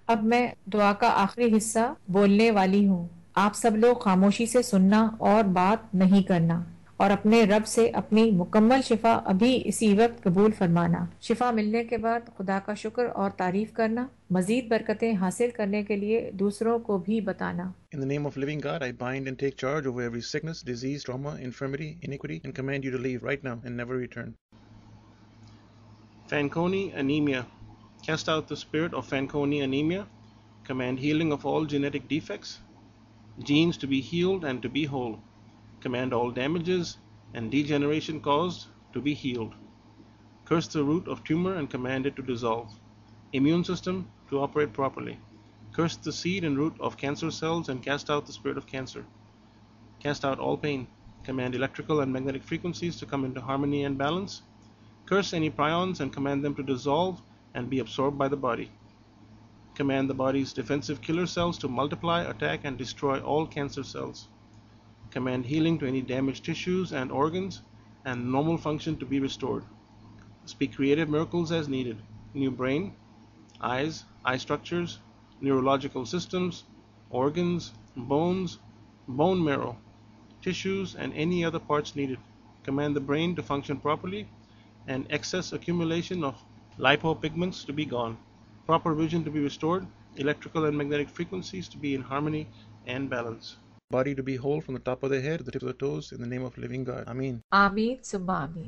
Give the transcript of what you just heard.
अब मैं दुआ का आखिरी हिस्सा बोलने वाली हूँ। आप सब लोग खामोशी से सुनना और बात नहीं करना और अपने रब से अपनी मुकम्मल शिफा अभी इसी वक्त कबूल फरमाना। शिफा मिलने के बाद खुदा का शुक्र और तारीफ करना, मजीद बरकतें हासिल करने के लिए दूसरों को भी बताना। In the name of living God, I bind and take charge over every sickness, disease, trauma, infirmity, iniquity, and command you to leave right now and never return. Fanconi anemia. Cast out the spirit of Fanconi anemia. Command healing of all genetic defects. Genes to be healed and to be whole. Command all damages and degeneration caused to be healed. Curse the root of tumor and command it to dissolve. Immune system to operate properly. Curse the seed and root of cancer cells and cast out the spirit of cancer. Cast out all pain. Command electrical and magnetic frequencies to come into harmony and balance. Curse any prions and command them to dissolve and be absorbed by the body. Command the body's defensive killer cells to multiply, attack, and destroy all cancer cells. Command healing to any damaged tissues and organs and normal function to be restored. Speak creative miracles as needed. New brain, eyes, eye structures, neurological systems, organs, bones, bone marrow, tissues, and any other parts needed. Command the brain to function properly and excess accumulation of lipopigments to be gone. Proper vision to be restored, electrical and magnetic frequencies to be in harmony and balance. Body to be whole from the top of the head to the tips of the toes in the name of living God. Amen. आमीन सुम्मा आमीन।